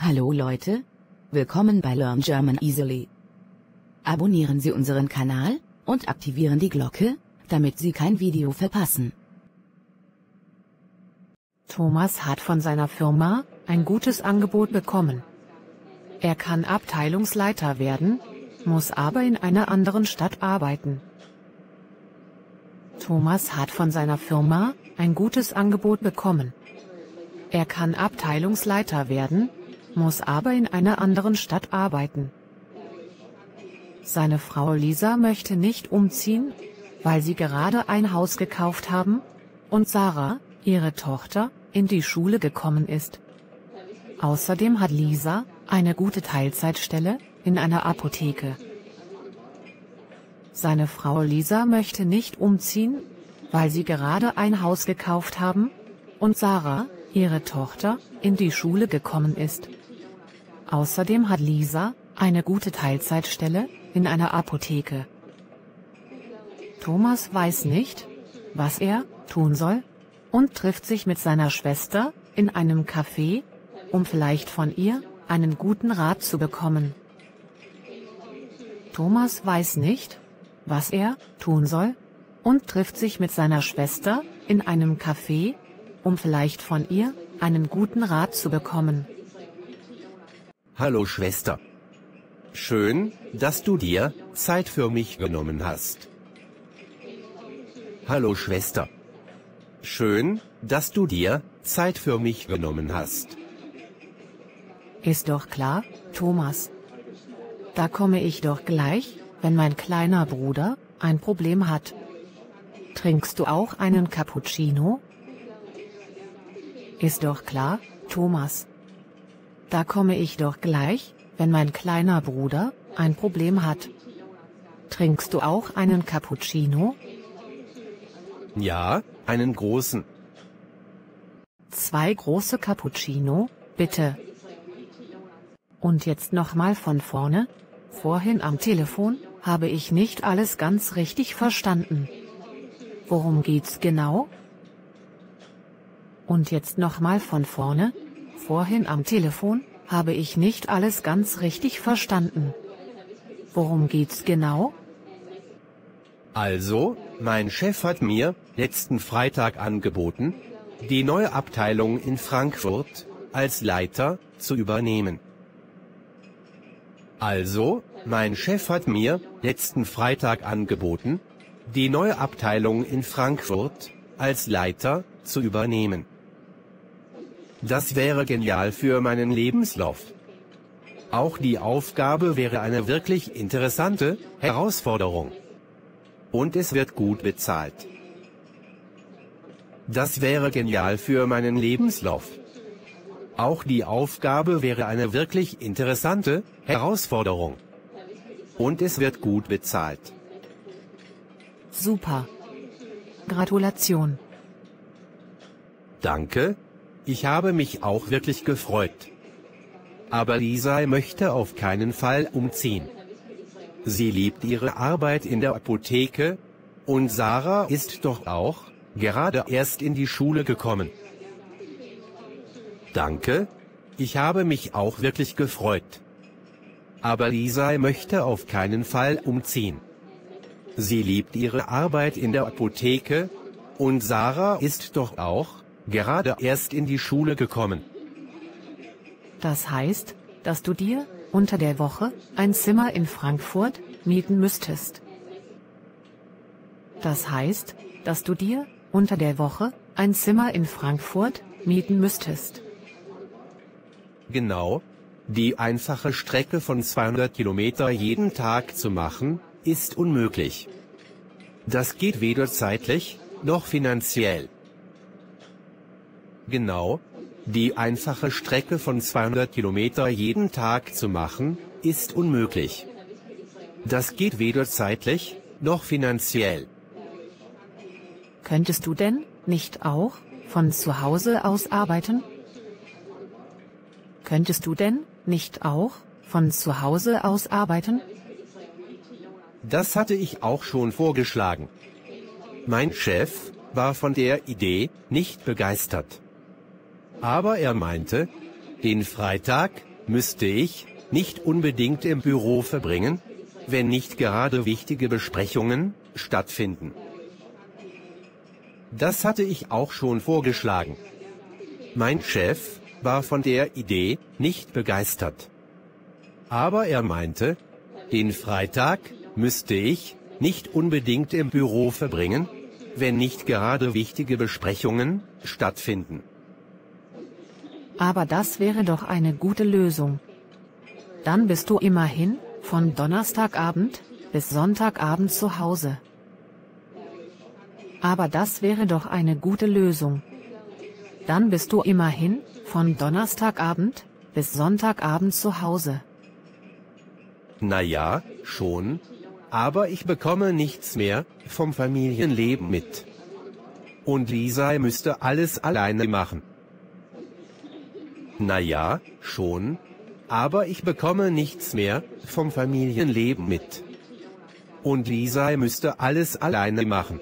Hallo Leute, willkommen bei Learn German Easily. Abonnieren Sie unseren Kanal und aktivieren die Glocke, damit Sie kein Video verpassen. Thomas hat von seiner Firma ein gutes Angebot bekommen. Er kann Abteilungsleiter werden, muss aber in einer anderen Stadt arbeiten. Thomas hat von seiner Firma ein gutes Angebot bekommen. Er kann Abteilungsleiter werden, muss aber in einer anderen Stadt arbeiten. Seine Frau Lisa möchte nicht umziehen, weil sie gerade ein Haus gekauft haben und Sarah, ihre Tochter, in die Schule gekommen ist. Außerdem hat Lisa eine gute Teilzeitstelle in einer Apotheke. Seine Frau Lisa möchte nicht umziehen, weil sie gerade ein Haus gekauft haben und Sarah, ihre Tochter, in die Schule gekommen ist. Außerdem hat Lisa eine gute Teilzeitstelle in einer Apotheke. Thomas weiß nicht, was er tun soll, und trifft sich mit seiner Schwester in einem Café, um vielleicht von ihr einen guten Rat zu bekommen. Thomas weiß nicht, was er tun soll, und trifft sich mit seiner Schwester in einem Café, um vielleicht von ihr einen guten Rat zu bekommen. Hallo Schwester. Schön, dass du dir Zeit für mich genommen hast. Hallo Schwester. Schön, dass du dir Zeit für mich genommen hast. Ist doch klar, Thomas. Da komme ich doch gleich, wenn mein kleiner Bruder ein Problem hat. Trinkst du auch einen Cappuccino? Ist doch klar, Thomas. Da komme ich doch gleich, wenn mein kleiner Bruder ein Problem hat. Trinkst du auch einen Cappuccino? Ja, einen großen. 2 große Cappuccino, bitte. Und jetzt nochmal von vorne. Vorhin am Telefon habe ich nicht alles ganz richtig verstanden. Worum geht's genau? Und jetzt nochmal von vorne. Vorhin am Telefon habe ich nicht alles ganz richtig verstanden. Worum geht's genau? Also, mein Chef hat mir letzten Freitag angeboten, die neue Abteilung in Frankfurt als Leiter zu übernehmen. Also, mein Chef hat mir letzten Freitag angeboten, die neue Abteilung in Frankfurt als Leiter zu übernehmen. Das wäre genial für meinen Lebenslauf. Auch die Aufgabe wäre eine wirklich interessante Herausforderung. Und es wird gut bezahlt. Das wäre genial für meinen Lebenslauf. Auch die Aufgabe wäre eine wirklich interessante Herausforderung. Und es wird gut bezahlt. Super. Gratulation. Danke. Ich habe mich auch wirklich gefreut. Aber Lisa möchte auf keinen Fall umziehen. Sie liebt ihre Arbeit in der Apotheke, und Sarah ist doch auch gerade erst in die Schule gekommen. Danke. Ich habe mich auch wirklich gefreut. Aber Lisa möchte auf keinen Fall umziehen. Sie liebt ihre Arbeit in der Apotheke, und Sarah ist doch auch gerade erst in die Schule gekommen. Das heißt, dass du dir unter der Woche ein Zimmer in Frankfurt mieten müsstest. Das heißt, dass du dir unter der Woche ein Zimmer in Frankfurt mieten müsstest. Genau. Die einfache Strecke von 200 Kilometer jeden Tag zu machen, ist unmöglich. Das geht weder zeitlich noch finanziell. Genau. Die einfache Strecke von 200 Kilometer jeden Tag zu machen, ist unmöglich. Das geht weder zeitlich noch finanziell. Könntest du denn nicht auch von zu Hause aus arbeiten? Könntest du denn nicht auch von zu Hause aus arbeiten? Das hatte ich auch schon vorgeschlagen. Mein Chef war von der Idee nicht begeistert. Aber er meinte, den Freitag müsste ich nicht unbedingt im Büro verbringen, wenn nicht gerade wichtige Besprechungen stattfinden. Das hatte ich auch schon vorgeschlagen. Mein Chef war von der Idee nicht begeistert. Aber er meinte, den Freitag müsste ich nicht unbedingt im Büro verbringen, wenn nicht gerade wichtige Besprechungen stattfinden. Aber das wäre doch eine gute Lösung. Dann bist du immerhin von Donnerstagabend bis Sonntagabend zu Hause. Aber das wäre doch eine gute Lösung. Dann bist du immerhin von Donnerstagabend bis Sonntagabend zu Hause. Na ja, schon, aber ich bekomme nichts mehr vom Familienleben mit. Und Lisa müsste alles alleine machen. Na ja, schon, aber ich bekomme nichts mehr vom Familienleben mit. Und Lisa müsste alles alleine machen.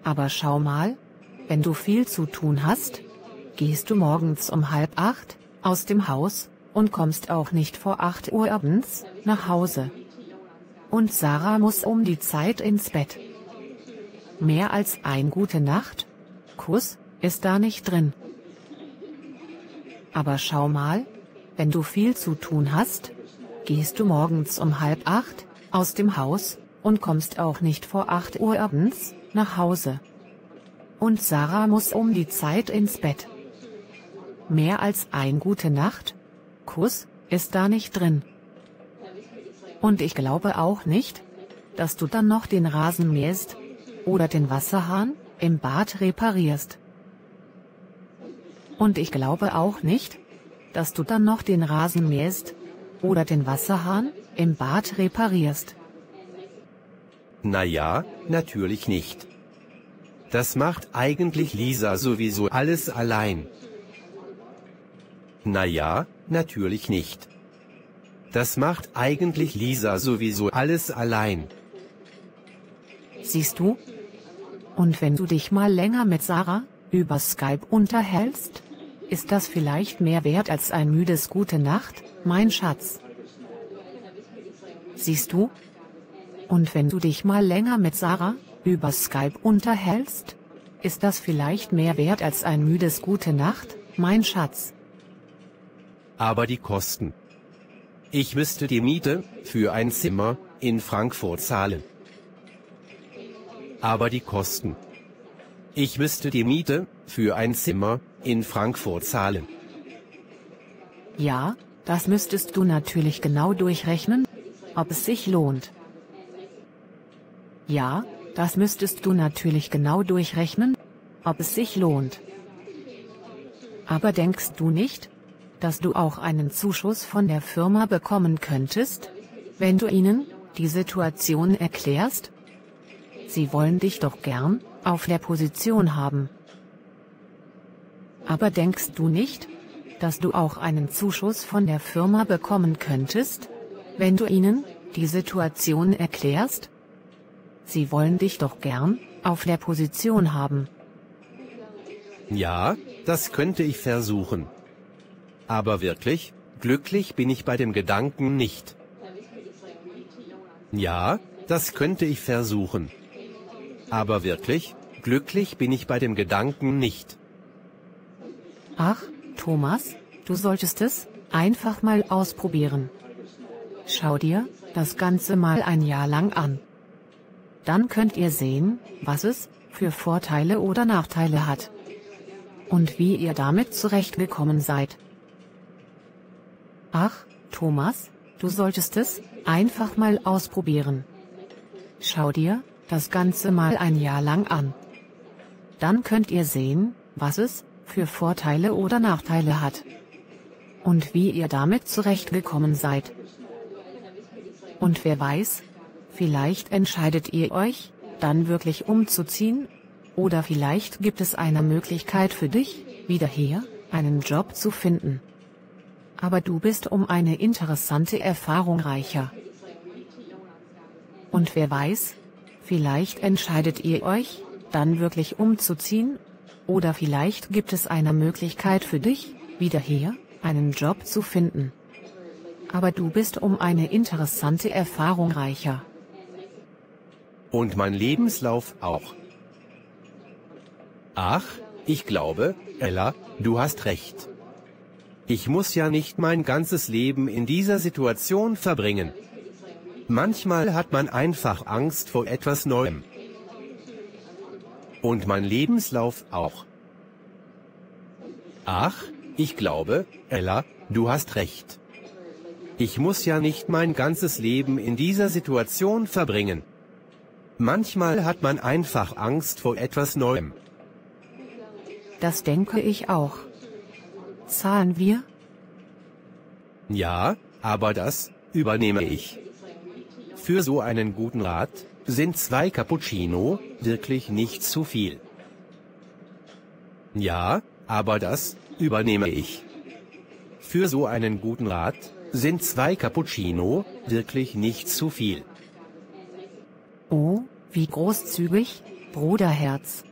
Aber schau mal, wenn du viel zu tun hast, gehst du morgens um 7:30 aus dem Haus und kommst auch nicht vor 8 Uhr abends nach Hause. Und Sarah muss um die Zeit ins Bett. Mehr als ein Gute Nacht Kuss ist da nicht drin. Aber schau mal, wenn du viel zu tun hast, gehst du morgens um 7:30 aus dem Haus und kommst auch nicht vor 8 Uhr abends nach Hause. Und Sarah muss um die Zeit ins Bett. Mehr als ein Gute Nacht Kuss ist da nicht drin. Und ich glaube auch nicht, dass du dann noch den Rasen mähst oder den Wasserhahn im Bad reparierst. Und ich glaube auch nicht, dass du dann noch den Rasen mähst oder den Wasserhahn im Bad reparierst. Na ja, natürlich nicht. Das macht eigentlich Lisa sowieso alles allein. Na ja, natürlich nicht. Das macht eigentlich Lisa sowieso alles allein. Siehst du? Und wenn du dich mal länger mit Sarah über Skype unterhältst, ist das vielleicht mehr wert als ein müdes Gute Nacht, mein Schatz. Siehst du? Und wenn du dich mal länger mit Sarah über Skype unterhältst, ist das vielleicht mehr wert als ein müdes Gute Nacht, mein Schatz. Aber die Kosten. Ich müsste die Miete für ein Zimmer in Frankfurt zahlen. Aber die Kosten. Ich müsste die Miete für ein Zimmer in Frankfurt zahlen. Ja, das müsstest du natürlich genau durchrechnen, ob es sich lohnt. Ja, das müsstest du natürlich genau durchrechnen, ob es sich lohnt. Aber denkst du nicht, dass du auch einen Zuschuss von der Firma bekommen könntest, wenn du ihnen die Situation erklärst? Sie wollen dich doch gern auf der Position haben. Aber denkst du nicht, dass du auch einen Zuschuss von der Firma bekommen könntest, wenn du ihnen die Situation erklärst? Sie wollen dich doch gern auf der Position haben. Ja, das könnte ich versuchen. Aber wirklich, glücklich bin ich bei dem Gedanken nicht. Ja, das könnte ich versuchen. Aber wirklich, glücklich bin ich bei dem Gedanken nicht. Ach, Thomas, du solltest es einfach mal ausprobieren. Schau dir das Ganze mal ein Jahr lang an. Dann könnt ihr sehen, was es für Vorteile oder Nachteile hat. Und wie ihr damit zurechtgekommen seid. Ach, Thomas, du solltest es einfach mal ausprobieren. Schau dir das Ganze mal ein Jahr lang an. Dann könnt ihr sehen, was es für Vorteile oder Nachteile hat. Und wie ihr damit zurechtgekommen seid. Und wer weiß, vielleicht entscheidet ihr euch, dann wirklich umzuziehen, oder vielleicht gibt es eine Möglichkeit für dich, wieder hier einen Job zu finden. Aber du bist um eine interessante Erfahrung reicher. Und wer weiß, vielleicht entscheidet ihr euch, dann wirklich umzuziehen, oder vielleicht gibt es eine Möglichkeit für dich, wieder hier einen Job zu finden. Aber du bist um eine interessante Erfahrung reicher. Und mein Lebenslauf auch. Ach, ich glaube, Ella, du hast recht. Ich muss ja nicht mein ganzes Leben in dieser Situation verbringen. Manchmal hat man einfach Angst vor etwas Neuem. Und mein Lebenslauf auch. Ach, ich glaube, Ella, du hast recht. Ich muss ja nicht mein ganzes Leben in dieser Situation verbringen. Manchmal hat man einfach Angst vor etwas Neuem. Das denke ich auch. Zahlen wir? Ja, aber das übernehme ich. Für so einen guten Rat sind 2 Cappuccino wirklich nicht zu viel. Ja, aber das übernehme ich. Für so einen guten Rat sind 2 Cappuccino wirklich nicht zu viel. Oh, wie großzügig, Bruderherz.